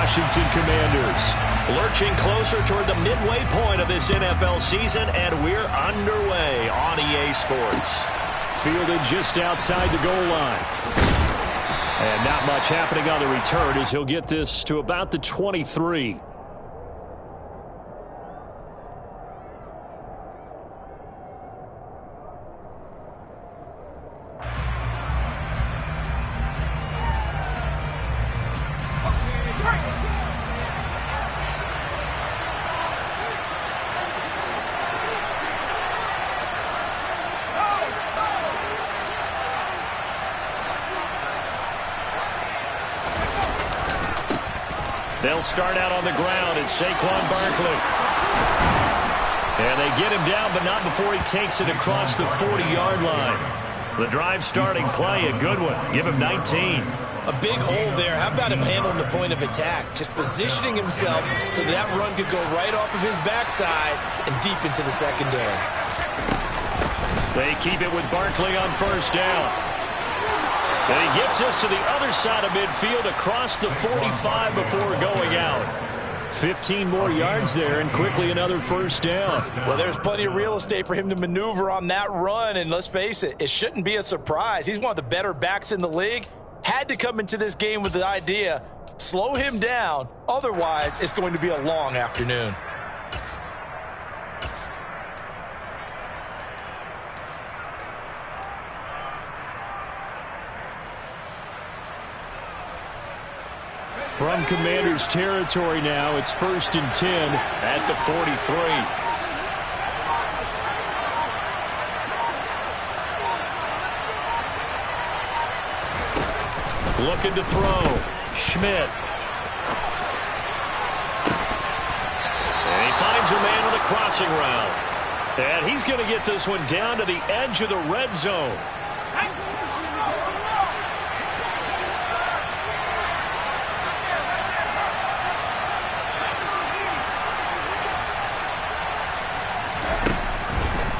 Washington Commanders. Lurching closer toward the midway point of this NFL season, and we're underway on EA Sports. Fielded just outside the goal line. And not much happening on the return as he'll get this to about the 23. They'll start out on the ground. It's Saquon Barkley. And they get him down, but not before he takes it across the 40-yard line. The drive starting play, a good one. Give him 19. A big hole there. How about him handling the point of attack? Just positioning himself so that run could go right off of his backside and deep into the secondary. They keep it with Barkley on first down. And he gets us to the other side of midfield across the 45 before going out. 15 more yards there and quickly another first down. Well, there's plenty of real estate for him to maneuver on that run. And let's face it, it shouldn't be a surprise. He's one of the better backs in the league. Had to come into this game with the idea, slow him down. Otherwise, it's going to be a long afternoon. From Commanders territory now, it's 1st and 10 at the 43. Looking to throw. Schmidt. And he finds a man with a crossing route. And he's going to get this one down to the edge of the red zone.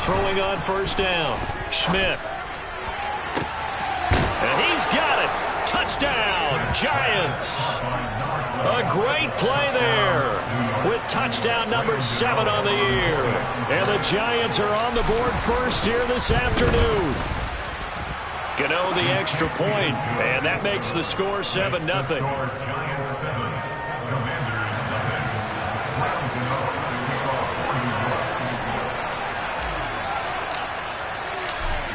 Throwing on first down. Schmidt. And he's got it. Touchdown, Giants. A great play there with touchdown number 7 on the year. And the Giants are on the board first here this afternoon. Gano the extra point, and that makes the score 7-0.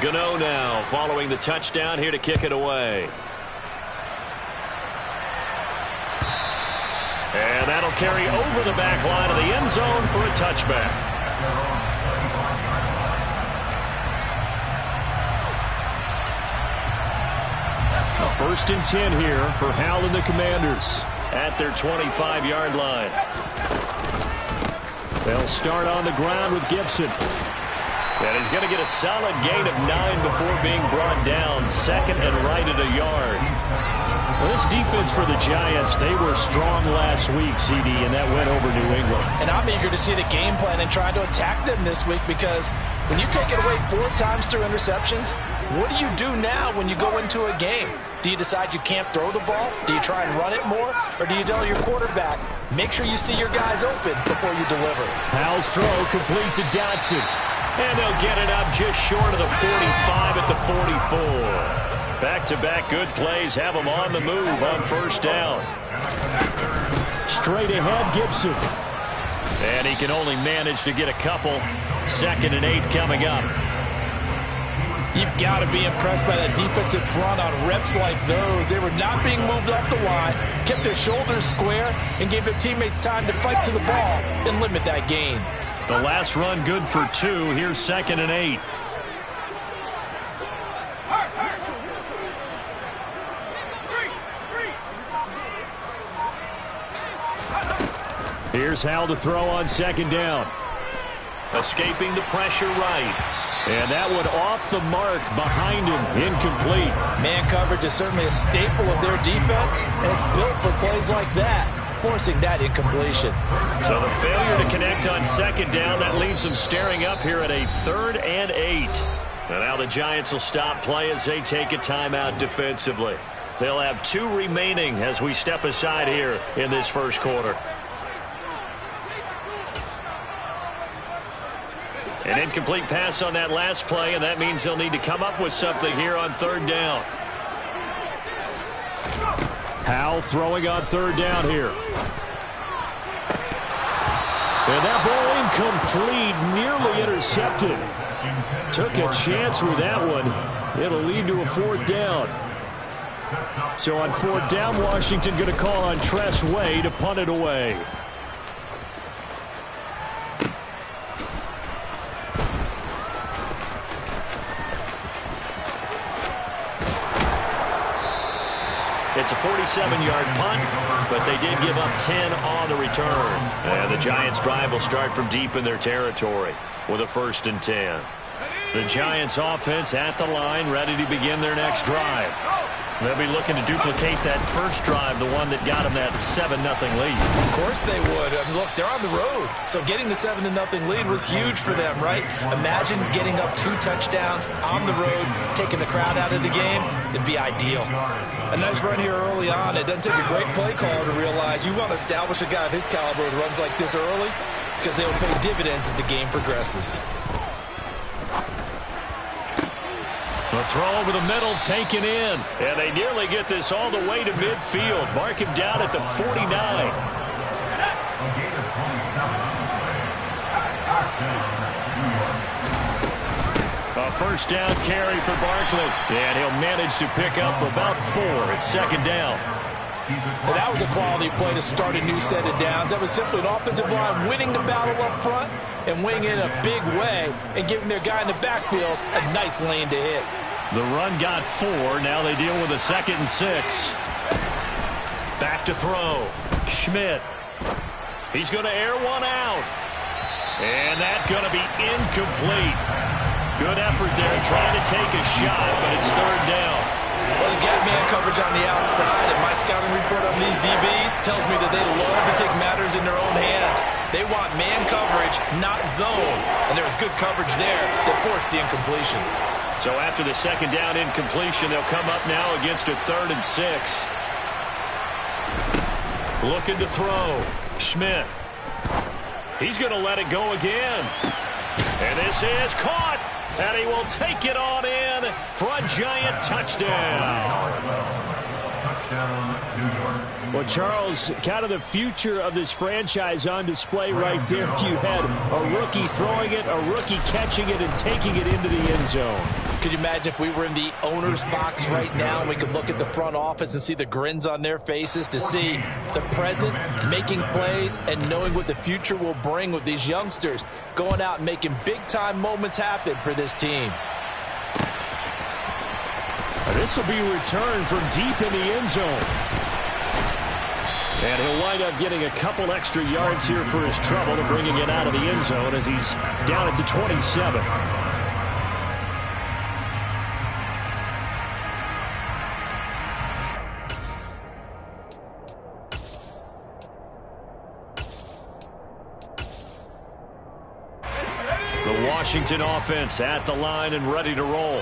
Gano now following the touchdown here to kick it away. And that'll carry over the back line of the end zone for a touchback. A 1st and 10 here for Hal and the Commanders at their 25-yard line. They'll start on the ground with Gibson. And he's going to get a solid gain of 9 before being brought down. 2nd and right at a yard. Well, this defense for the Giants, they were strong last week, CD, and that went over New England. And I'm eager to see the game plan and try to attack them this week, because when you take it away 4 times through interceptions, what do you do now when you go into a game? Do you decide you can't throw the ball? Do you try and run it more? Or do you tell your quarterback, make sure you see your guys open before you deliver? Hal's throw complete to Dotson. And they'll get it up just short of the 45 at the 44. Back-to-back good plays have them on the move on first down. Straight ahead, Gibson. And he can only manage to get a couple. 2nd and 8 coming up. You've got to be impressed by the defensive front on reps like those. They were not being moved off the line, kept their shoulders square, and gave their teammates time to fight to the ball and limit that gain. The last run good for 2. Here's 2nd and 8. Here's Hal to throw on 2nd down. Escaping the pressure right. And that one off the mark behind him. Incomplete. Man coverage is certainly a staple of their defense, and it's built for plays like that, forcing that incompletion. So the failure to connect on 2nd down, that leaves them staring up here at a 3rd and 8. And now the Giants will stop play as they take a timeout defensively. They'll have 2 remaining as we step aside here in this first quarter. An incomplete pass on that last play, and that means they'll need to come up with something here on 3rd down. Howell throwing on 3rd down here. And that ball incomplete, nearly intercepted. Took a chance with that one. It'll lead to a 4th down. So on 4th down, Washington going to call on Tress Way to punt it away. It's a 47-yard punt, but they did give up 10 on the return. And the Giants' drive will start from deep in their territory with a 1st and 10. The Giants' offense at the line, ready to begin their next drive. They'll be looking to duplicate that first drive, the one that got them that 7-0 lead. Of course they would. I mean, look, they're on the road. So getting the 7-0 lead was huge for them, right? Imagine getting up 2 touchdowns on the road, taking the crowd out of the game. It'd be ideal. A nice run here early on. It doesn't take a great play caller to realize you want to establish a guy of his caliber with runs like this early because they will pay dividends as the game progresses. The throw over the middle taken in. And they nearly get this all the way to midfield. Mark him down at the 49. A 1st down carry for Barkley. And he'll manage to pick up about 4. It's 2nd down. And that was a quality play to start a new set of downs. That was simply an offensive line winning the battle up front and winning in a big way and giving their guy in the backfield a nice lane to hit. The run got 4. Now they deal with a 2nd and 6. Back to throw. Schmidt. He's going to air one out. And that's going to be incomplete. Good effort there trying to take a shot, but it's 3rd down. Well, they've got man coverage on the outside, and my scouting report on these DBs tells me that they love to take matters in their own hands. They want man coverage, not zone. And there was good coverage there that forced the incompletion. So after the 2nd down incompletion, they'll come up now against a 3rd and 6. Looking to throw. Schmidt. He's going to let it go again. And this is caught. And he will take it on in for a Giant touchdown. Well, Charles, kind of the future of this franchise on display right there. You had a rookie throwing it, a rookie catching it, and taking it into the end zone. Could you imagine if we were in the owner's box right now and we could look at the front office and see the grins on their faces, to see the present making plays and knowing what the future will bring with these youngsters going out and making big-time moments happen for this team. This will be returned from deep in the end zone. And he'll wind up getting a couple extra yards here for his trouble and bringing it out of the end zone as he's down at the 27. The Washington offense at the line and ready to roll.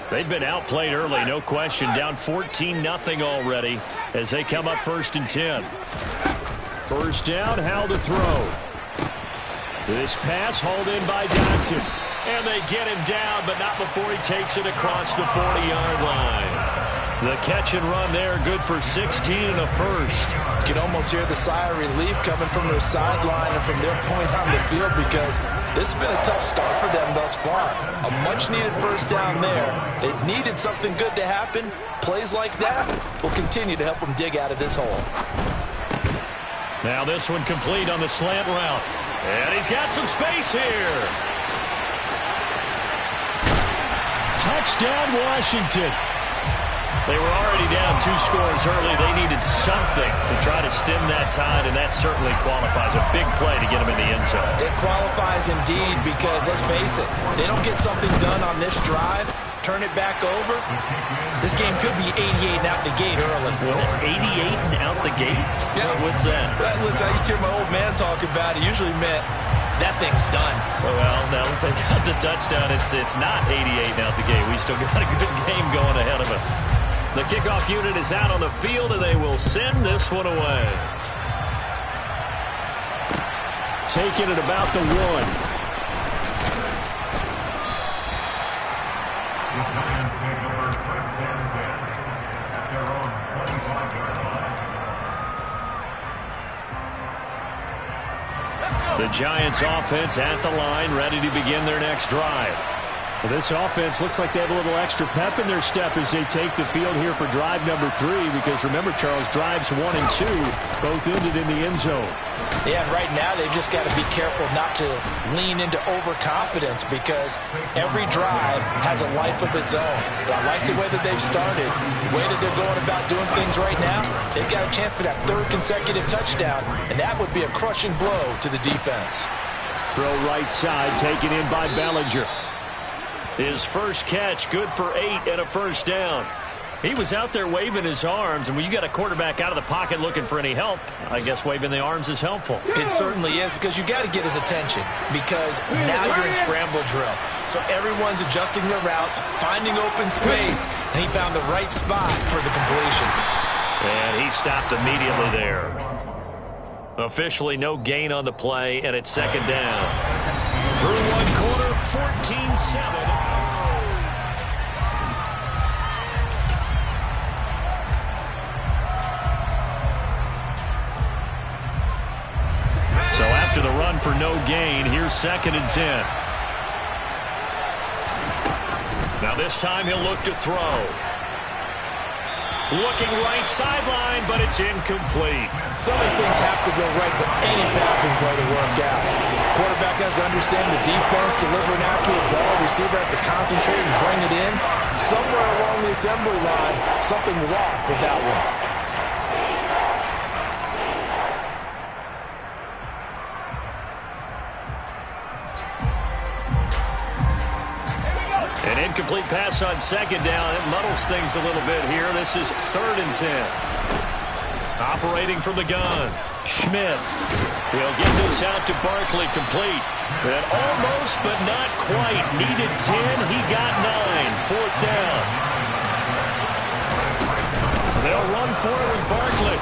They've been outplayed early, no question. Down 14-0 already as they come up 1st and 10. 1st down, Howell to throw. This pass hauled in by Dotson. And they get him down, but not before he takes it across the 40-yard line. The catch and run there, good for 16 and a 1st. You can almost hear the sigh of relief coming from their sideline and from their point on the field, because this has been a tough start for them thus far. A much-needed 1st down there. It needed something good to happen. Plays like that will continue to help them dig out of this hole. Now this one complete on the slant route. And he's got some space here. Touchdown, Washington. They were already down 2 scores early. They needed something to try to stem that tide, and that certainly qualifies. A big play to get them in the end zone. It qualifies indeed, because let's face it, they don't get something done on this drive, turn it back over, this game could be 88 and out the gate early. What, 88 and out the gate? Yeah. What's that? Listen, I used to hear my old man talk about it. Usually meant that thing's done. Well, now if they got the touchdown, it's not 88 and out the gate. We still got a good game going ahead of us. The kickoff unit is out on the field, and they will send this one away. Taking it about the 1. The Giants offense at the line, ready to begin their next drive. Well, this offense looks like they have a little extra pep in their step as they take the field here for drive number 3, because remember, Charles, drives 1 and 2 both ended in the end zone. Yeah, and right now they've just got to be careful not to lean into overconfidence, because every drive has a life of its own. But I like the way that they've started, the way that they're going about doing things right now. They've got a chance for that 3rd consecutive touchdown, and that would be a crushing blow to the defense. Throw right side, taken in by Bellinger. His first catch, good for 8 and a first down. He was out there waving his arms, and when you got a quarterback out of the pocket looking for any help, I guess waving the arms is helpful. It certainly is, because you got to get his attention, because now you're in scramble drill. So everyone's adjusting their routes, finding open space, and he found the right spot for the completion. And he stopped immediately there. Officially no gain on the play, and it's 2nd down. Through 1 quarter, 14-7. So after the run for no gain, here's 2nd and 10. Now this time he'll look to throw. Looking right sideline, but it's incomplete. So many things have to go right for any passing play to work out. Quarterback has to understand the defense, deliver an accurate ball. Receiver has to concentrate and bring it in. Somewhere along the assembly line, something was off with that one. An incomplete pass on 2nd down. It muddles things a little bit here. This is 3rd and 10. Operating from the gun, Schmidt. He'll get this out to Barkley, complete. And almost, but not quite. Needed 10. He got 9. 4th down. They'll run forward with Barkley.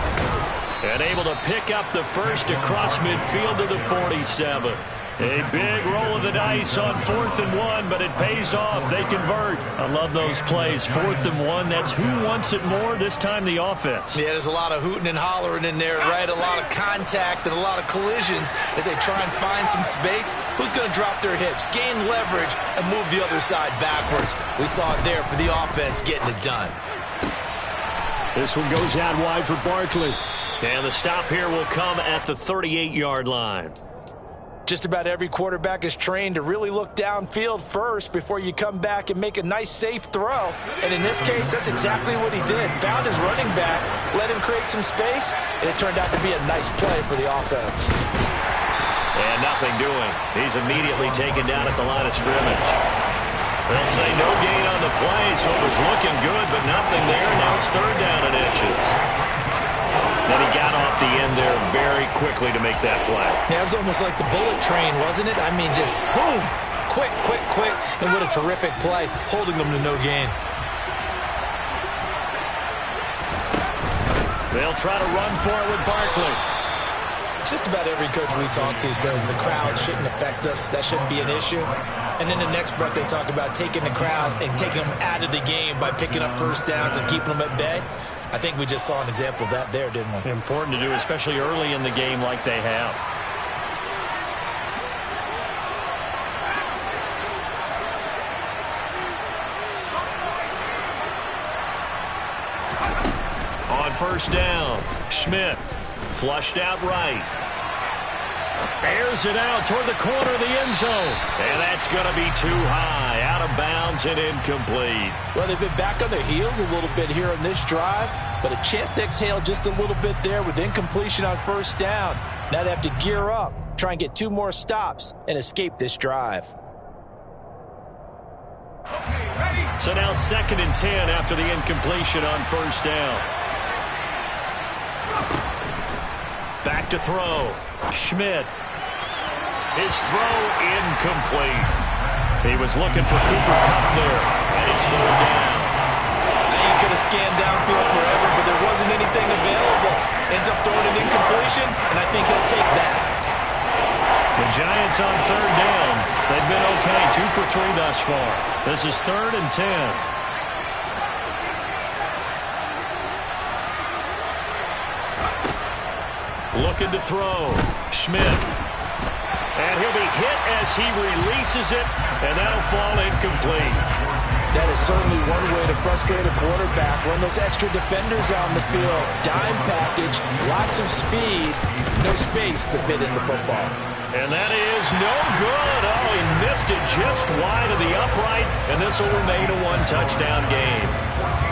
And able to pick up the first across midfield to the 47. A big roll of the dice on 4th and 1, but it pays off. They convert. I love those plays. 4th and 1, that's who wants it more, this time the offense. Yeah, there's a lot of hooting and hollering in there, right? A lot of contact and a lot of collisions as they try and find some space. Who's going to drop their hips, gain leverage, and move the other side backwards? We saw it there for the offense getting it done. This one goes out wide for Barkley. And the stop here will come at the 38-yard line. Just about every quarterback is trained to really look downfield first before you come back and make a nice, safe throw. And in this case, that's exactly what he did. Found his running back, let him create some space, and it turned out to be a nice play for the offense. And nothing doing. He's immediately taken down at the line of scrimmage. They'll say no gain on the play, so it was looking good, but nothing there. Now it's 3rd down and inches. Then he got off the end there very quickly to make that play. Yeah, it was almost like the bullet train, wasn't it? I mean, just zoom, quick, quick, quick, and what a terrific play, holding them to no gain. They'll try to run for it with Barkley. Just about every coach we talk to says the crowd shouldn't affect us. That shouldn't be an issue. And then the next breath they talk about taking the crowd and taking them out of the game by picking up first downs and keeping them at bay. I think we just saw an example of that there, didn't we? Important to do, especially early in the game like they have. On 1st down, Schmidt flushed out right. Airs it out toward the corner of the end zone. And that's going to be too high. Out of bounds and incomplete. Well, they've been back on their heels a little bit here on this drive, but a chance to exhale just a little bit there with incompletion on 1st down. Now they have to gear up, try and get 2 more stops, and escape this drive. So now 2nd and 10 after the incompletion on 1st down. Back to throw. Schmidt. His throw incomplete. He was looking for Cooper Kupp there, and it's 3rd down. he could have scanned downfield forever, but there wasn't anything available. Ends up throwing an incompletion, and I think he'll take that. The Giants on third down. They've been okay, 2 for 3 thus far. This is 3rd and 10. Looking to throw. Schmidt. And he'll be hit as he releases it, and that'll fall incomplete. That is certainly one way to frustrate a quarterback. Run those extra defenders out in the field. Dime package, lots of speed, no space to fit in the football. And that is no good. Oh, he missed it just wide of the upright, and this will remain a 1-touchdown game.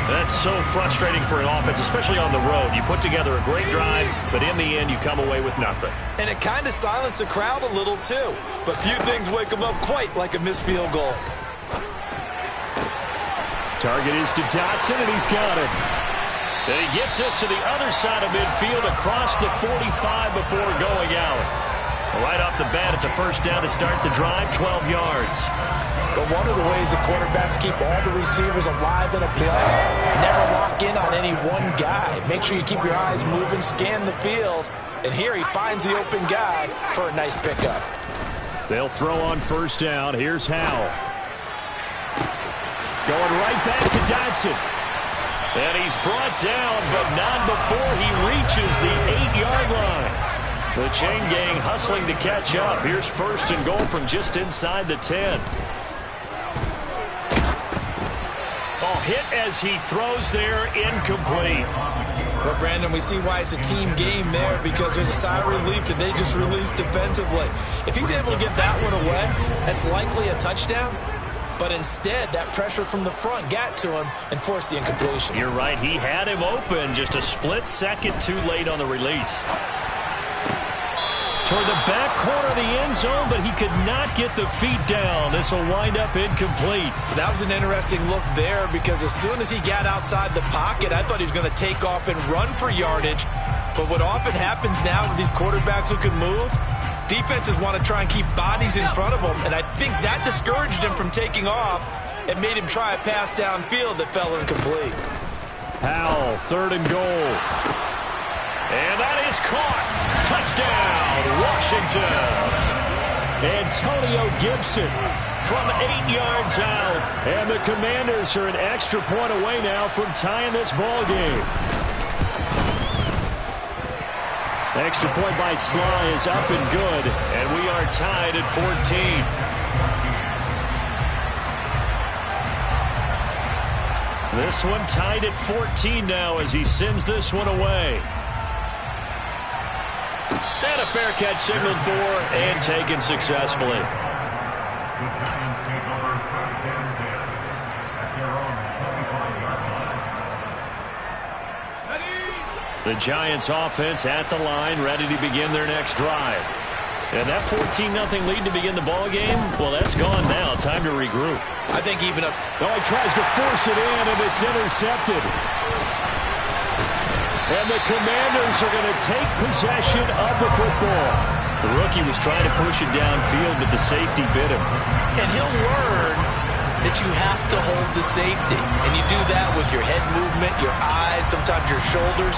That's so frustrating for an offense, especially on the road. You put together a great drive, but in the end, you come away with nothing. And it kind of silenced the crowd a little, too. But few things wake them up quite like a missed field goal. Target is to Dotson, and he's got it. And he gets us to the other side of midfield across the 45 before going out. Right off the bat, it's a first down to start the drive, 12 yards. But one of the ways the quarterbacks keep all the receivers alive in a play, never lock in on any one guy. Make sure you keep your eyes moving, scan the field. And here he finds the open guy for a nice pickup. They'll throw on first down. Here's Howell. Going right back to Dotson. And he's brought down, but not before he reaches the 8-yard line. The chain gang hustling to catch up. Here's first and goal from just inside the 10. Oh, hit as he throws there, incomplete. Well, Brandon, we see why it's a team game there, because there's a sigh of relief that they just released defensively. If he's able to get that one away, that's likely a touchdown. But instead, that pressure from the front got to him and forced the incompletion. You're right. He had him open, just a split second too late on the release. Toward the back corner of the end zone, but he could not get the feet down. This will wind up incomplete. That was an interesting look there, because as soon as he got outside the pocket, I thought he was going to take off and run for yardage. But what often happens now with these quarterbacks who can move, defenses want to try and keep bodies in front of them, and I think that discouraged him from taking off and made him try a pass downfield that fell incomplete. Howell, 3rd and goal. And that is caught. Touchdown, Washington. Antonio Gibson from 8 yards out. And the Commanders are an extra point away now from tying this ball game. Extra point by Sly is up and good. And we are tied at 14. This one tied at 14 now as he sends this one away. And a fair catch signaled for and taken successfully. The Giants offense at the line, ready to begin their next drive. And that 14-0 lead to begin the ball game, well, that's gone now. Time to regroup. I think even up. Oh, he tries to force it in, and it's intercepted. And the Commanders are going to take possession of the football. The rookie was trying to push it downfield, but the safety bit him. And he'll learn that you have to hold the safety. And you do that with your head movement, your eyes, sometimes your shoulders.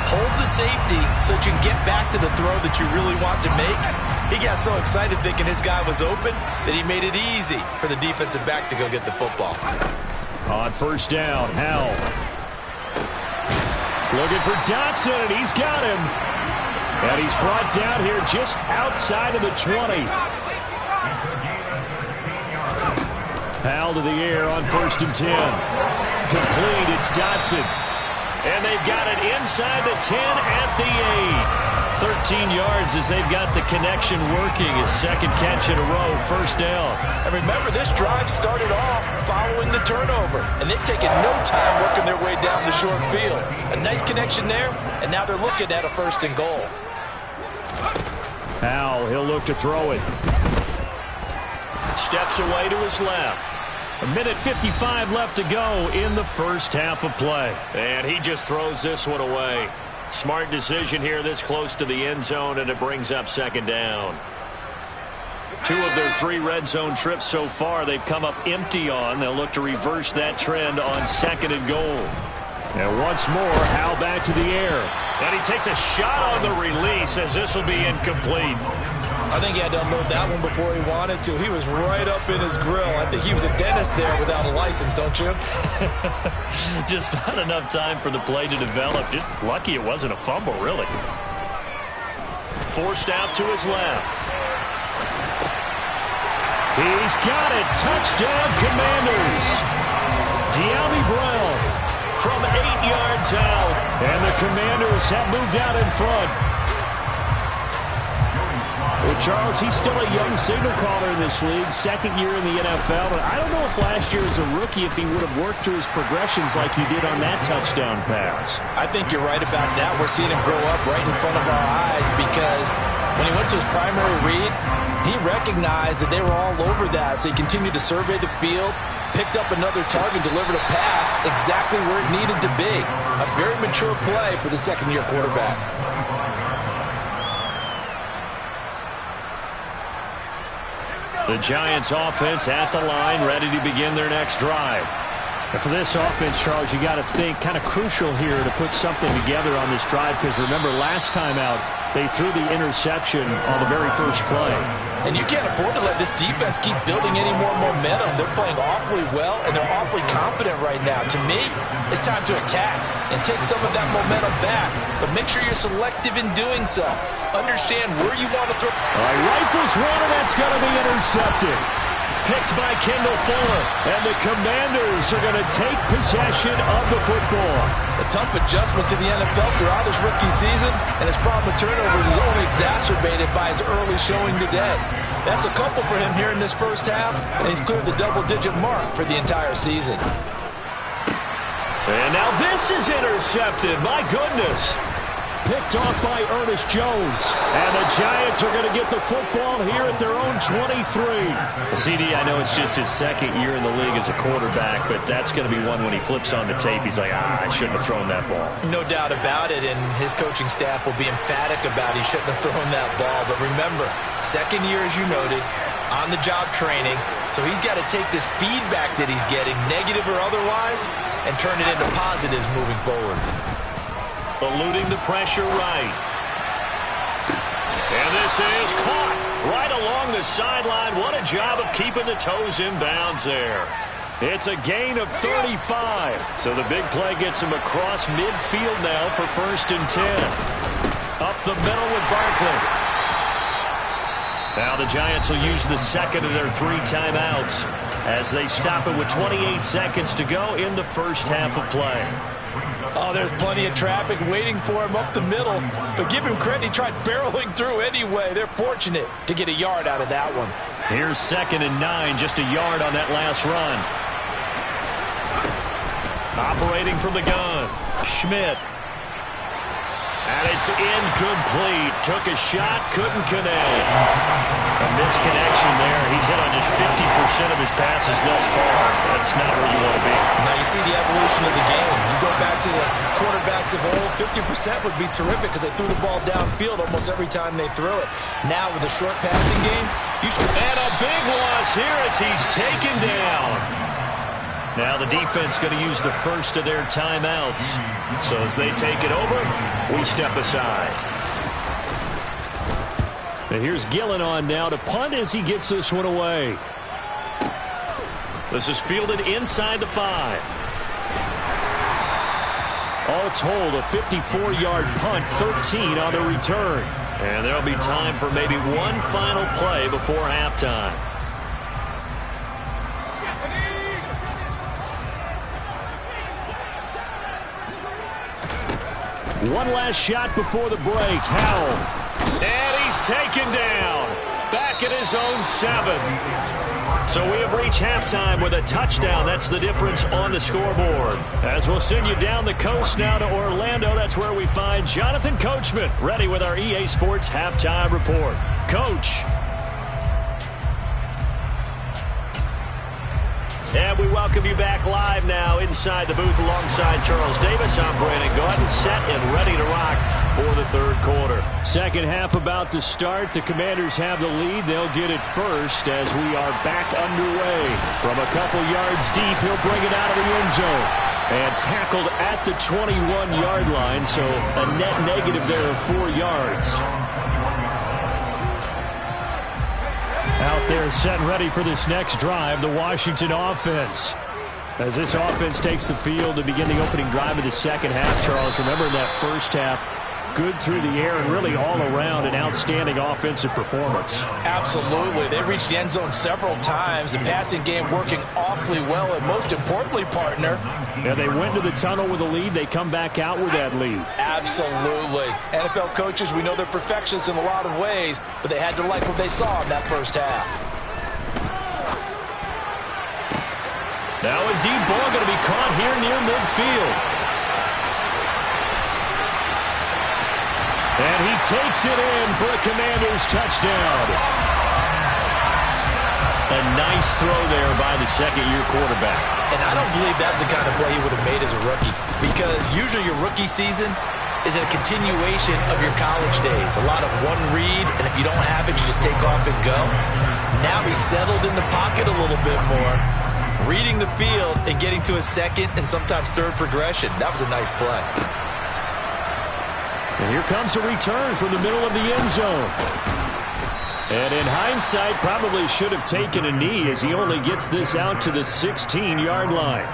Hold the safety so that you can get back to the throw that you really want to make. He got so excited thinking his guy was open that he made it easy for the defensive back to go get the football. On first down, Howell. Looking for Dotson, and he's got him. And he's brought down here just outside of the 20. Howell to the air on 1st and 10. Complete, it's Dotson. And they've got it inside the 10 at the 8. 13 yards as they've got the connection working. His second catch in a row, first down. And remember, this drive started off following the turnover. And they've taken no time working their way down the short field. A nice connection there, and now they're looking at a 1st and goal. Howell, he'll look to throw it. Steps away to his left. 1:55 left to go in the first half of play. And he just throws this one away. Smart decision here this close to the end zone, and it brings up second down. 2 of their 3 red zone trips so far they've come up empty on. They'll look to reverse that trend on 2nd and goal. And once more, Howell back to the air. And he takes a shot on the release as this will be incomplete. I think he had to unload that one before he wanted to. He was right up in his grill. I think he was a dentist there without a license, don't you? Just not enough time for the play to develop. Just lucky it wasn't a fumble, really. Forced out to his left. He's got it. Touchdown, Commanders. Dyami Brown from 8 yards out. And the Commanders have moved out in front. Well, Charles, he's still a young signal caller in this league, second year in the NFL. But I don't know if last year as a rookie, if he would have worked through his progressions like he did on that touchdown pass. I think you're right about that. We're seeing him grow up right in front of our eyes because when he went to his primary read, he recognized that they were all over that. So he continued to survey the field, picked up another target, delivered a pass exactly where it needed to be. A very mature play for the second-year quarterback. The Giants offense at the line, ready to begin their next drive. And for this offense, Charles, you got to think kind of crucial here to put something together on this drive because remember last time out, they threw the interception on the very first play. And you can't afford to let this defense keep building any more momentum. They're playing awfully well, and they're awfully confident right now. To me, it's time to attack and take some of that momentum back. But make sure you're selective in doing so. Understand where you want to throw. All right, rifles one, and that's going to be intercepted. Picked by Kendall Fuller, and the Commanders are going to take possession of the football. A tough adjustment to the NFL throughout his rookie season, and his problem with turnovers is only exacerbated by his early showing today. That's a couple for him here in this first half, and he's cleared the double-digit mark for the entire season. And now this is intercepted. My goodness. Picked off by Ernest Jones. And the Giants are going to get the football here at their own 23. CD, I know it's just his second year in the league as a quarterback, but that's going to be one when he flips on the tape. He's like, I shouldn't have thrown that ball. No doubt about it, and his coaching staff will be emphatic about he shouldn't have thrown that ball. But remember, second year, as you noted, on-the-job training, so he's got to take this feedback that he's getting, negative or otherwise, and turn it into positives moving forward. Eluding the pressure right. And this is caught right along the sideline. What a job of keeping the toes in bounds there. It's a gain of 35. So the big play gets him across midfield now for 1st and 10. Up the middle with Barkley. Now the Giants will use the second of their 3 timeouts as they stop it with 28 seconds to go in the first half of play. Oh, there's plenty of traffic waiting for him up the middle. But give him credit, he tried barreling through anyway. They're fortunate to get a yard out of that one. Here's 2nd and 9, just a yard on that last run. Operating from the gun, Schmidt. And it's incomplete. Took a shot, couldn't connect. A misconnection there. He's hit on just 50% of his passes thus far. That's not where you want to be. Now you see the evolution of the game. You go back to the quarterbacks of old, 50% would be terrific because they threw the ball downfield almost every time they threw it. Now with a short passing game, you should... And a big loss here as he's taken down. Now the defense going to use the first of their timeouts. So as they take it over, we step aside. And here's Gillen on now to punt as he gets this one away. This is fielded inside the 5. All told, a 54-yard punt, 13 on the return. And there'll be time for maybe one final play before halftime. One last shot before the break. Howell. And he's taken down. Back at his own 7. So we have reached halftime with a touchdown. That's the difference on the scoreboard. As we'll send you down the coast now to Orlando. That's where we find Jonathan Coachman ready with our EA Sports Halftime Report. Coach. And we welcome you back live now inside the booth alongside Charles Davis. I'm Brandon Gaudin, set and ready to rock for the third quarter. Second half about to start. The Commanders have the lead. They'll get it first as we are back underway. From a couple yards deep, he'll bring it out of the end zone. And tackled at the 21-yard line, so a net negative there of 4 yards. Out there set and ready for this next drive, the Washington offense. As this offense takes the field to begin the opening drive of the second half, Charles, remember in that first half, good through the air and really all around an outstanding offensive performance. Absolutely. They reached the end zone several times. The passing game working awfully well, and most importantly, partner. Yeah, they went to the tunnel with a lead. They come back out with that lead. Absolutely. NFL coaches, we know they're perfectionists in a lot of ways, but they had to like what they saw in that first half. Now a deep ball going to be caught here near midfield. And he takes it in for a Commanders touchdown. A nice throw there by the second-year quarterback. And I don't believe that's the kind of play he would have made as a rookie, because usually your rookie season is a continuation of your college days. A lot of one read, and if you don't have it, you just take off and go. Now he's settled in the pocket a little bit more, reading the field and getting to a second and sometimes third progression. That was a nice play. And here comes a return from the middle of the end zone. And in hindsight, probably should have taken a knee as he only gets this out to the 16-yard line.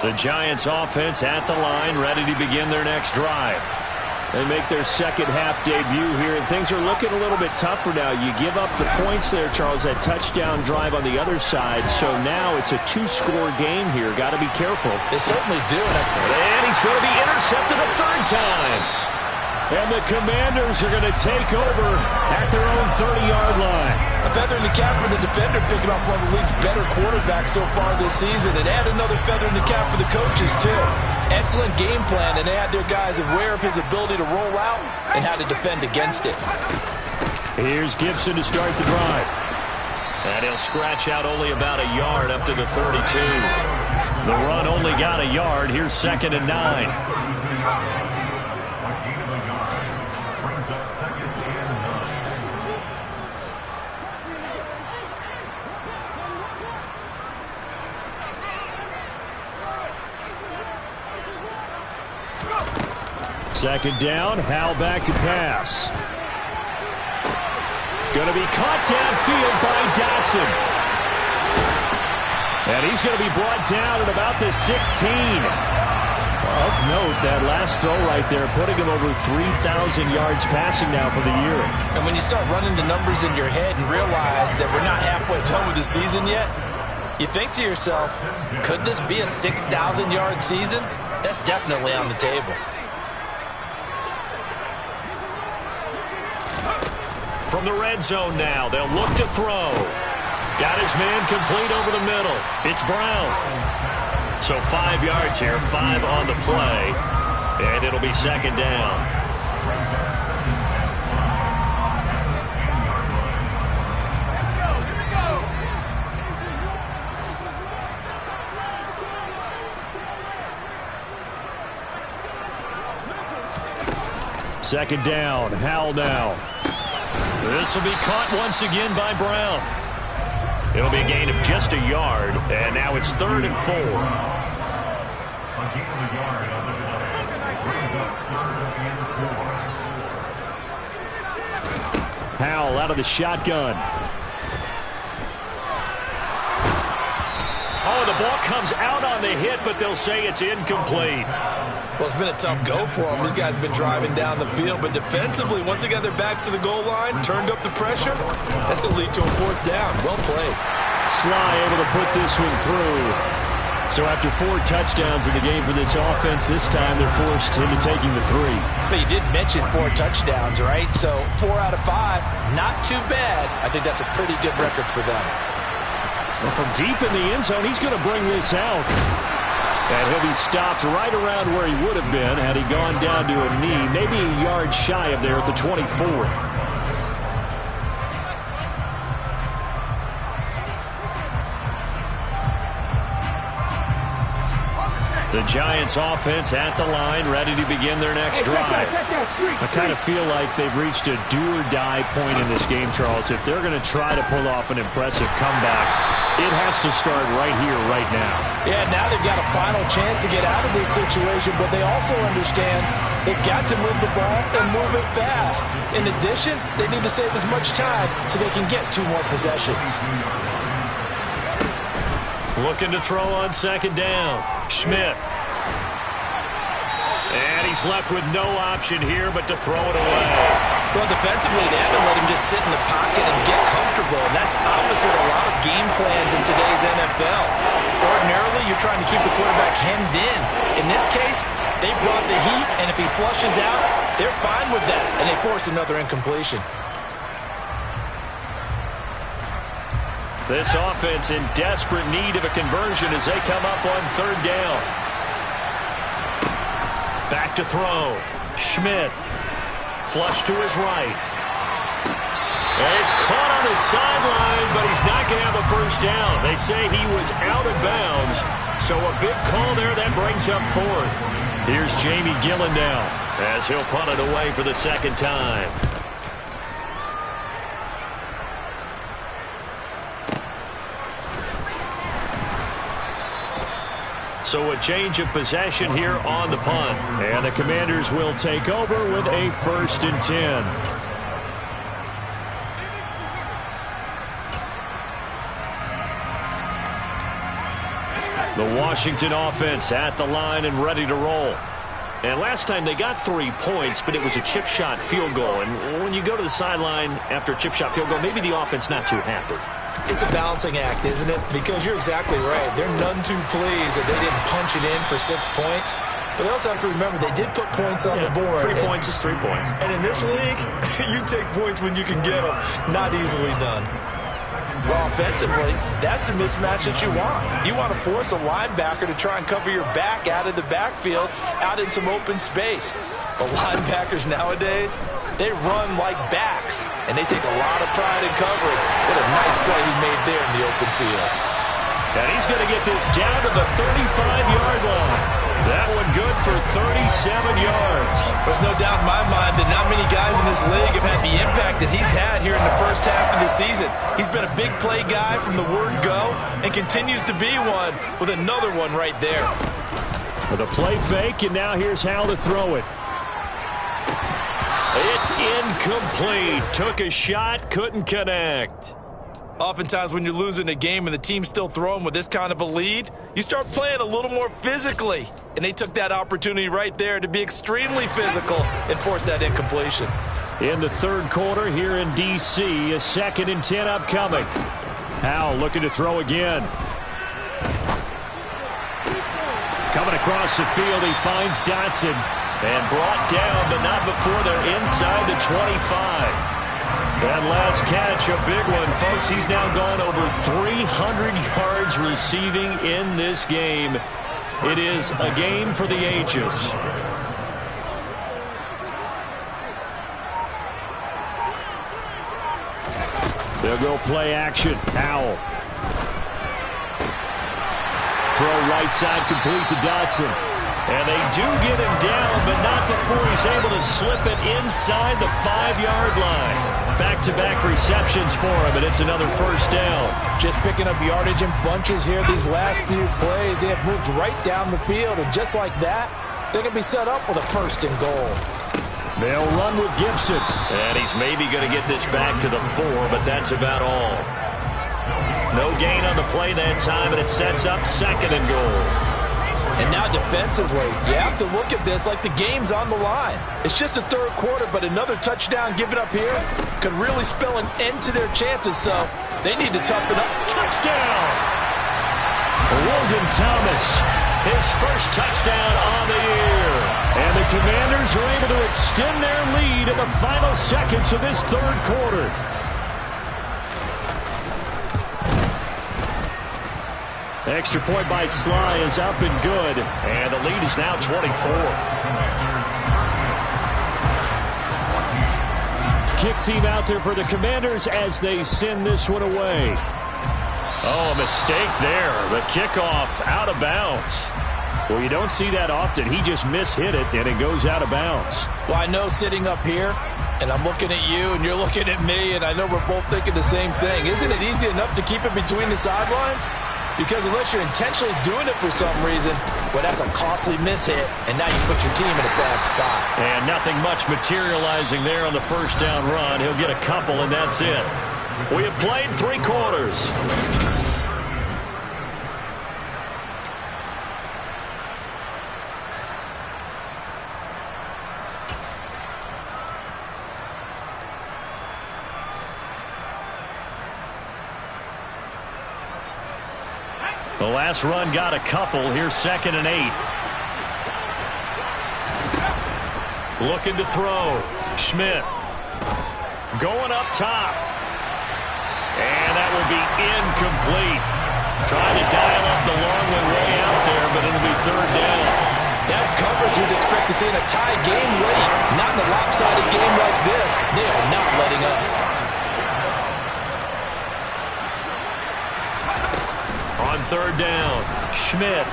The Giants offense at the line, ready to begin their next drive. They make their second half debut here, and things are looking a little bit tougher now. You give up the points there, Charles, that touchdown drive on the other side. So now it's a two-score game here. Got to be careful. They certainly do. And he's going to be intercepted a third time. And the Commanders are going to take over at their own 30-yard line. A feather in the cap for the defender, picking off one of the league's better quarterbacks so far this season, and add another feather in the cap for the coaches, too. Excellent game plan, and they had their guys aware of his ability to roll out and how to defend against it. Here's Gibson to start the drive. And he'll scratch out only about a yard up to the 32. The run only got a yard. Here's 2nd and 9. Second down, Howell back to pass. Going to be caught downfield by Dotson. And he's going to be brought down at about the 16. Of note, that last throw right there, putting him over 3,000 yards passing now for the year. And when you start running the numbers in your head and realize that we're not halfway done with the season yet, you think to yourself, could this be a 6,000-yard season? That's definitely on the table. From the red zone now, they'll look to throw. Got his man complete over the middle. It's Brown. So 5 yards here, 5 on the play, and it'll be second down. Second down, Howell now. This will be caught once again by Brown. It'll be a gain of just a yard, and now it's 3rd and 4. Howell out of the shotgun. Oh, the ball comes out on the hit, but they'll say it's incomplete. Well, it's been a tough go for them. These guys have been driving down the field, but defensively, once they got their backs to the goal line, turned up the pressure, that's going to lead to a 4th down. Well played. Sly able to put this one through. So after 4 touchdowns in the game for this offense, this time they're forced into taking the 3. But you did mention 4 touchdowns, right? So 4 out of 5, not too bad. I think that's a pretty good record for them. Well, from deep in the end zone, he's going to bring this out. And he'll be stopped right around where he would have been had he gone down to a knee, maybe a yard shy of there at the 24. The Giants offense at the line, ready to begin their next drive. I kind of feel like they've reached a do-or-die point in this game, Charles. If they're going to try to pull off an impressive comeback, it has to start right here, right now. Yeah, now they've got a final chance to get out of this situation, but they also understand they've got to move the ball and move it fast. In addition, they need to save as much time so they can get 2 more possessions. Looking to throw on second down. Schmidt. And he's left with no option here but to throw it away. Well, defensively, they haven't let him just sit in the pocket and get comfortable, and that's opposite a lot of game plans in today's NFL. Ordinarily, you're trying to keep the quarterback hemmed in. In this case, they brought the heat, and if he flushes out, they're fine with that, and they force another incompletion. This offense in desperate need of a conversion as they come up on third down. Back to throw. Schmidt. Flush to his right. And he's caught on his sideline, but he's not going to have a first down. They say he was out of bounds, so a big call there that brings up fourth. Here's Jamie Gillen now as he'll punt it away for the second time. So a change of possession here on the punt. And the Commanders will take over with a 1st and 10. The Washington offense at the line and ready to roll. And last time they got 3 points, but it was a chip shot field goal. And when you go to the sideline after a chip shot field goal, maybe the offense not too happy. It's a balancing act, isn't it? Because you're exactly right. They're none too pleased that they didn't punch it in for 6 points. But they also have to remember they did put points on the board. 3 points is 3 points. And in this league, you take points when you can get them. Not easily done. Well, offensively, that's the mismatch that you want. You want to force a linebacker to try and cover your back out of the backfield, out in some open space. But linebackers nowadays, they run like backs, and they take a lot of pride in covering. What a nice play he made there in the open field. And he's going to get this down to the 35-yard line. That one good for 37 yards. There's no doubt in my mind that not many guys in this league have had the impact that he's had here in the first half of the season. He's been a big play guy from the word go and continues to be one with another one right there. With a play fake, and now here's how to throw it. It's incomplete. Took a shot, couldn't connect. Oftentimes when you're losing a game and the team's still throwing with this kind of a lead, you start playing a little more physically. And they took that opportunity right there to be extremely physical and force that incompletion. In the third quarter here in D.C., a 2nd and 10 upcoming. Howell looking to throw again. Coming across the field, he finds Dotson. And brought down, but not before they're inside the 25. That last catch, a big one, folks. He's now gone over 300 yards receiving in this game. It is a game for the ages. They'll go play action. Howell. Throw right side complete to Dotson. And they do get him down, but not before he's able to slip it inside the 5-yard line. Back-to-back receptions for him, and it's another first down. Just picking up yardage in bunches here these last few plays. They have moved right down the field, and just like that, they're going to be set up with a 1st and goal. They'll run with Gibson. And he's maybe going to get this back to the 4, but that's about all. No gain on the play that time, and it sets up 2nd and goal. And now defensively, you have to look at this like the game's on the line. It's just the third quarter, but another touchdown given up here could really spell an end to their chances, so they need to toughen up. Touchdown! Logan Thomas, his first touchdown on the year. And the Commanders are able to extend their lead in the final seconds of this third quarter. Extra point by Sly is up and good. And the lead is now 24. Kick team out there for the Commanders as they send this one away. Oh, a mistake there. The kickoff out of bounds. Well, you don't see that often. He just mishit it, and it goes out of bounds. Well, I know sitting up here, and I'm looking at you, and you're looking at me, and I know we're both thinking the same thing. Isn't it easy enough to keep it between the sidelines? Because unless you're intentionally doing it for some reason, well, that's a costly mishit, and now you put your team in a bad spot. And nothing much materializing there on the first down run. He'll get a couple, and that's it. We have played 3 quarters. The last run got a couple. Here's 2nd and 8. Looking to throw. Schmidt. Going up top. And that will be incomplete. Trying to dial up the long way out there, but it'll be 3rd down. That's coverage you'd expect to see in a tie game late. Not in a lopsided game like this. They are not letting up. On 3rd down, Schmidt.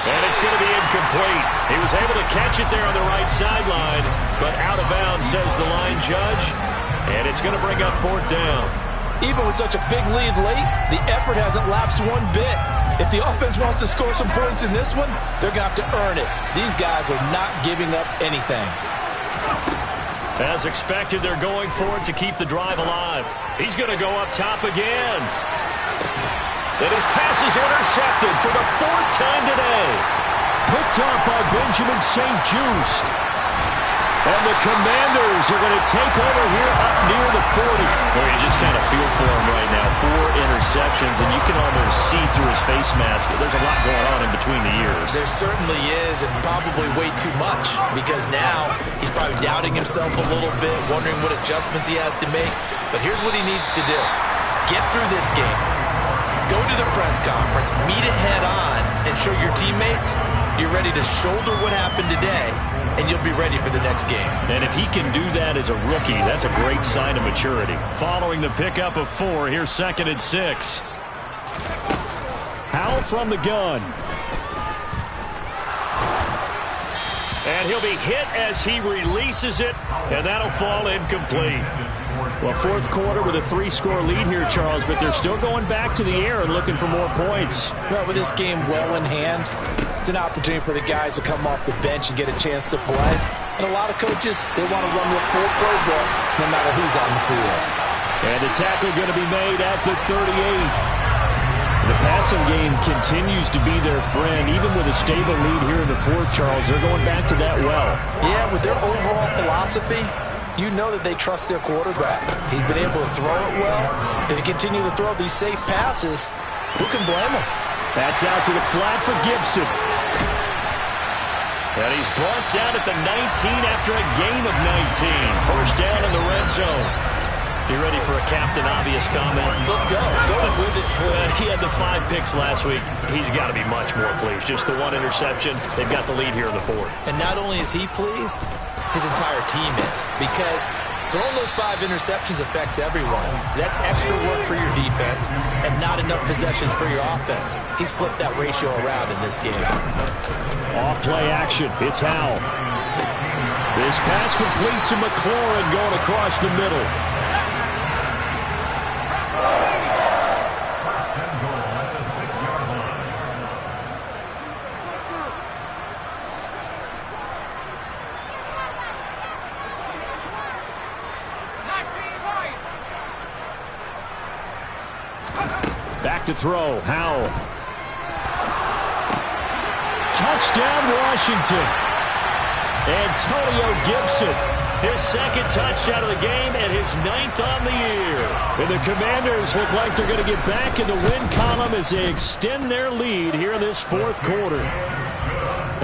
And it's going to be incomplete. He was able to catch it there on the right sideline, but out of bounds, says the line judge. And it's going to bring up 4th down. Even with such a big lead late, the effort hasn't lapsed one bit. If the offense wants to score some points in this one, they're going to have to earn it. These guys are not giving up anything. As expected, they're going for it to keep the drive alive. He's going to go up top again. And his pass is intercepted for the 4th time today. Picked up by Benjamin St-Juste. And the Commanders are going to take over here up near the 40. Well, you just kind of feel for him right now. 4 interceptions, and you can almost see through his face mask. There's a lot going on in between the years. There certainly is, and probably way too much, because now he's probably doubting himself a little bit, wondering what adjustments he has to make. But here's what he needs to do. Get through this game. Go to the press conference, meet it head on, and show your teammates you're ready to shoulder what happened today, and you'll be ready for the next game. And if he can do that as a rookie, that's a great sign of maturity. Following the pickup of 4, here's 2nd and 6. Howell from the gun. And he'll be hit as he releases it, and that'll fall incomplete. Well, 4th quarter with a 3-score lead here, Charles, but they're still going back to the air and looking for more points. Well, with this game well in hand, it's an opportunity for the guys to come off the bench and get a chance to play. And a lot of coaches, they want to run the full playbook no matter who's on the field. And the tackle going to be made at the 38. The passing game continues to be their friend. Even with a stable lead here in the 4th, Charles, they're going back to that well. Yeah, with their overall philosophy, you know that they trust their quarterback. He's been able to throw it well. If they continue to throw these safe passes, who can blame them? That's out to the flat for Gibson. And he's brought down at the 19 after a gain of 19. 1st down in the red zone. You ready for a Captain Obvious comment? Let's go. Go with it. He had the 5 picks last week. He's got to be much more pleased. Just the 1 interception. They've got the lead here in the 4th. And not only is he pleased, his entire team is. Because throwing those 5 interceptions affects everyone. That's extra work for your defense and not enough possessions for your offense. He's flipped that ratio around in this game. Off play action. It's Howell. This pass complete to McLaurin going across the middle. Back to throw. Howell. Touchdown, Washington. Antonio Gibson. His 2nd touchdown of the game and his 9th on the year. And the Commanders look like they're going to get back in the win column as they extend their lead here in this 4th quarter.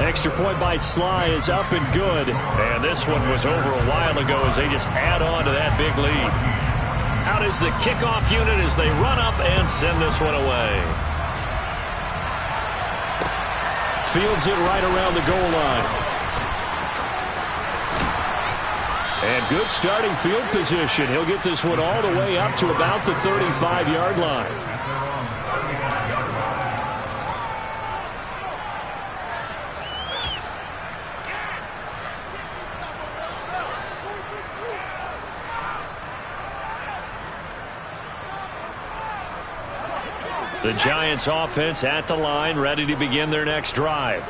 Extra point by Sly is up and good. And this one was over a while ago as they just add on to that big lead. Out is the kickoff unit as they run up and send this one away. Fields it right around the goal line. And good starting field position. He'll get this one all the way up to about the 35-yard line. The Giants offense at the line, ready to begin their next drive.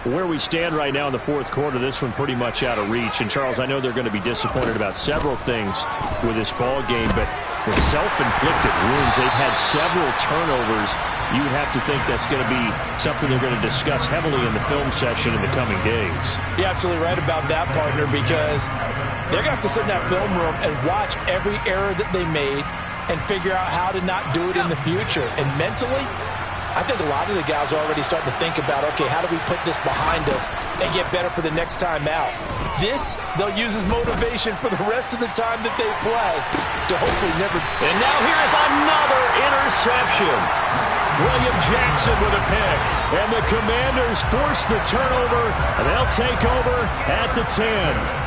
Where we stand right now in the fourth quarter, this one pretty much out of reach. And, Charles, I know they're going to be disappointed about several things with this ball game, but the self-inflicted wounds, they've had several turnovers. You would have to think that's going to be something they're going to discuss heavily in the film session in the coming days. You're absolutely right about that, partner, because they're going to have to sit in that film room and watch every error that they made and figure out how to not do it in the future. And mentally, I think a lot of the guys are already starting to think about, okay, how do we put this behind us and get better for the next time out? This, they'll use as motivation for the rest of the time that they play to hopefully never. And now here's another interception. William Jackson with a pick. And the Commanders force the turnover, and they'll take over at the 10.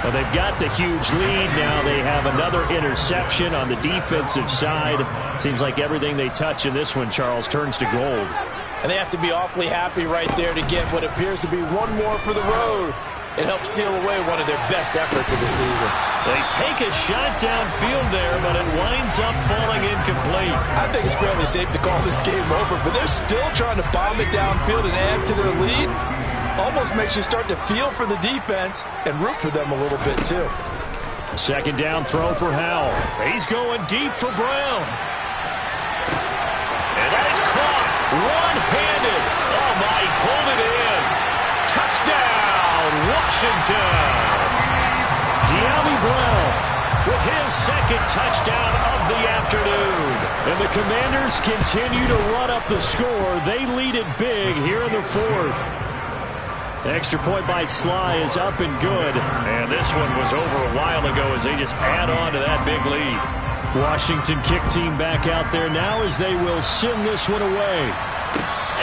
Well, they've got the huge lead. Now they have another interception on the defensive side. Seems like everything they touch in this one, Charles, turns to gold. And they have to be awfully happy right there to get what appears to be one more for the road. It helps seal away one of their best efforts of the season. They take a shot downfield there, but it winds up falling incomplete. I think it's fairly safe to call this game over, but they're still trying to bomb it downfield and add to their lead. Almost makes you start to feel for the defense and root for them a little bit, too. Second down throw for Howell. He's going deep for Brown. And that is caught one-handed. Oh, my, he pulled it in. Touchdown, Washington. Dyami Brown with his second touchdown of the afternoon. And the Commanders continue to run up the score. They lead it big here in the fourth. Extra point by Sly is up and good. And this one was over a while ago as they just add on to that big lead. Washington kick team back out there now as they will send this one away.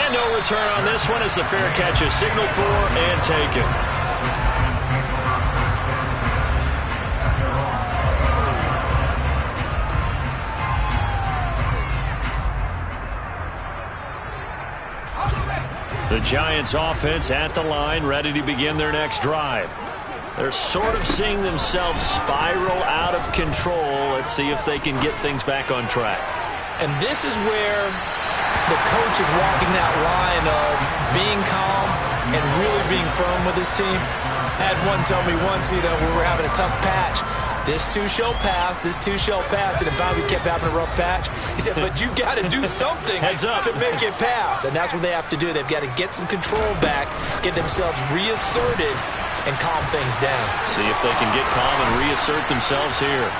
And no return on this one as the fair catch is signaled for and taken. The Giants offense at the line, ready to begin their next drive. They're sort of seeing themselves spiral out of control. Let's see if they can get things back on track. And this is where the coach is walking that line of being calm and really being firm with his team. I had one tell me once, we were having a tough patch. This too shall pass, this too shall pass. And finally we kept having a rough patch. He said, but you got to do something to make it pass. And that's what they have to do. They've got to get some control back, get themselves reasserted, and calm things down. See if they can get calm and reassert themselves here.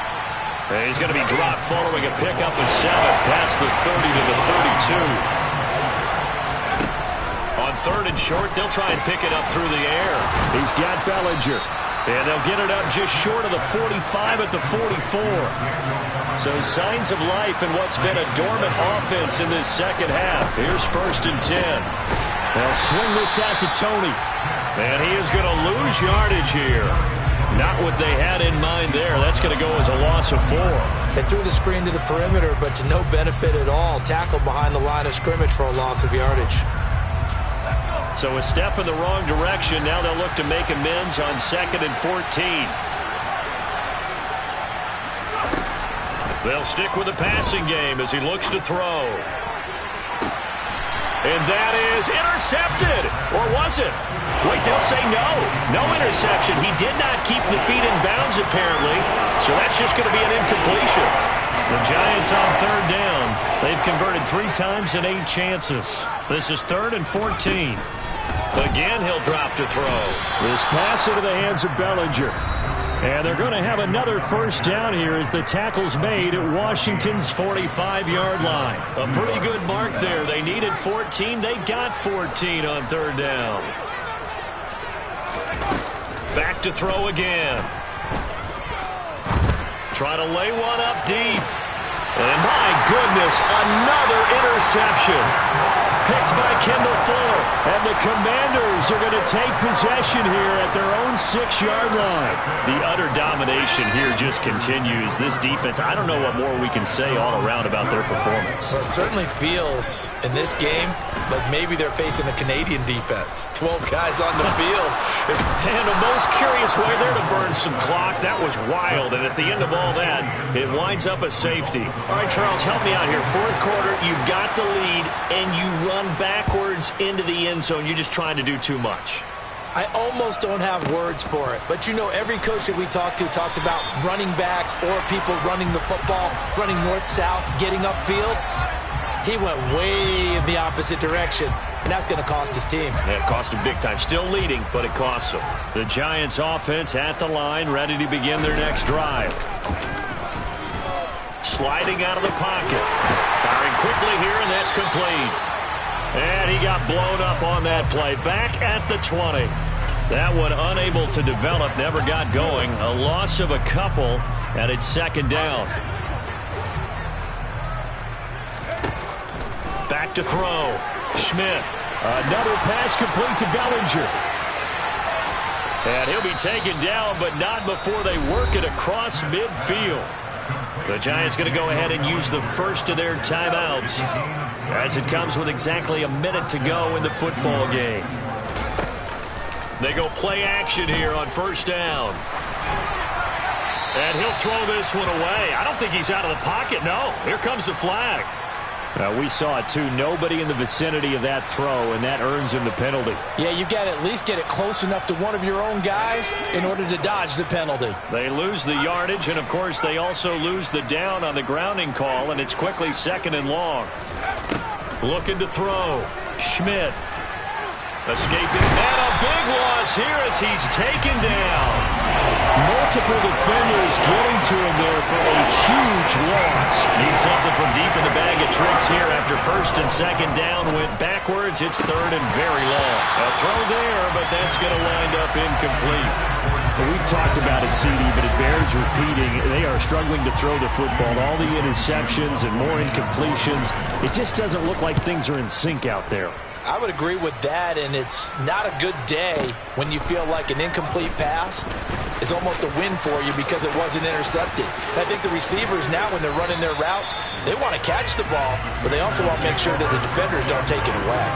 And he's going to be dropped following a pickup of 7 past the 30 to the 32. On third and short, they'll try and pick it up through the air. He's got Bellinger. And they'll get it up just short of the 45 at the 44. So signs of life in what's been a dormant offense in this second half. Here's first and 10. They'll swing this out to Tony. And he is going to lose yardage here. Not what they had in mind there. That's going to go as a loss of 4. They threw the screen to the perimeter, but to no benefit at all. Tackled behind the line of scrimmage for a loss of yardage. So a step in the wrong direction. Now they'll look to make amends on 2nd and 14. They'll stick with the passing game as he looks to throw. And that is intercepted. Or was it? Wait, they'll say no. No interception. He did not keep the feet in bounds, apparently. So that's just going to be an incompletion. The Giants on third down. They've converted 3 times in 8 chances. This is 3rd and 14. Again, he'll drop to throw. This pass into the hands of Bellinger. And they're going to have another first down here as the tackle's made at Washington's 45-yard line. A pretty good mark there. They needed 14. They got 14 on third down. Back to throw again. Try to lay one up deep. And my goodness, another interception. picked by Kendall Fuller. And the Commanders are going to take possession here at their own 6-yard line. The utter domination here just continues. This defense, I don't know what more we can say all around about their performance. Well, it certainly feels in this game like maybe they're facing a Canadian defense. 12 guys on the field. And a most curious way there to burn some clock. That was wild. And at the end of all that, it winds up a safety. All right, Charles, help me out here. Fourth quarter, you've got the lead, and you run backwards into the end zone. You're just trying to do too much. I almost don't have words for it. But, you know, every coach that we talk to talks about running backs or people running the football, running north-south, getting upfield. He went way in the opposite direction, and that's going to cost his team. Yeah, it cost him big time. Still leading, but it costs him. The Giants offense at the line, ready to begin their next drive. Sliding out of the pocket. Firing quickly here, and that's complete. And he got blown up on that play. Back at the 20. That one unable to develop, never got going. A loss of a couple, and it's second down. Back to throw. Schmidt. Another pass complete to Bellinger. And he'll be taken down, but not before they work it across midfield. The Giants going to go ahead and use the first of their timeouts as it comes with exactly a minute to go in the football game. They go play action here on first down. And he'll throw this one away. I don't think he's out of the pocket. No, here comes the flag. We saw it, too. Nobody in the vicinity of that throw, and that earns him the penalty. Yeah, you've got to at least get it close enough to one of your own guys in order to dodge the penalty. They lose the yardage, and, of course, they also lose the down on the grounding call, and it's quickly second and long. Looking to throw. Schmidt. Escaping. And a big loss here as he's taken down. Multiple defenders getting to him there for a huge loss. Need something from deep in the bag of tricks here after first and second down went backwards. It's third and very long. A throw there, but that's going to wind up incomplete. Well, we've talked about it, CD, but it bears repeating. They are struggling to throw the football. All the interceptions and more incompletions. It just doesn't look like things are in sync out there. I would agree with that, and it's not a good day when you feel like an incomplete pass is almost a win for you because it wasn't intercepted. And I think the receivers now, when they're running their routes, they want to catch the ball, but they also want to make sure that the defenders don't take it away.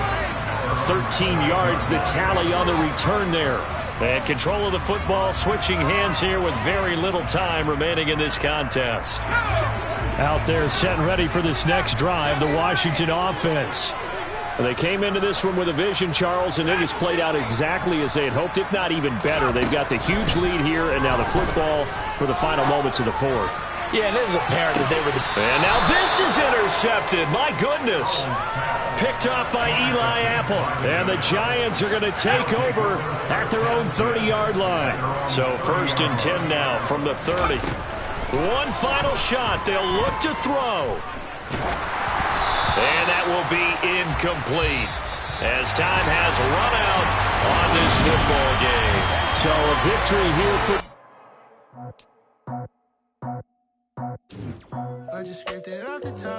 13 yards, the tally on the return there. And control of the football, switching hands here with very little time remaining in this contest. Out there set and ready for this next drive, the Washington offense. They came into this one with a vision, Charles, and it has played out exactly as they had hoped, if not even better. They've got the huge lead here, and now the football for the final moments of the fourth. Yeah, and it was apparent that they were the... And now this is intercepted. My goodness. Picked off by Eli Apple. And the Giants are going to take over at their own 30-yard line. So first and 10 now from the 30. One final shot. They'll look to throw. And that will be incomplete as time has run out on this football game. So a victory here for... I just scraped it off the top.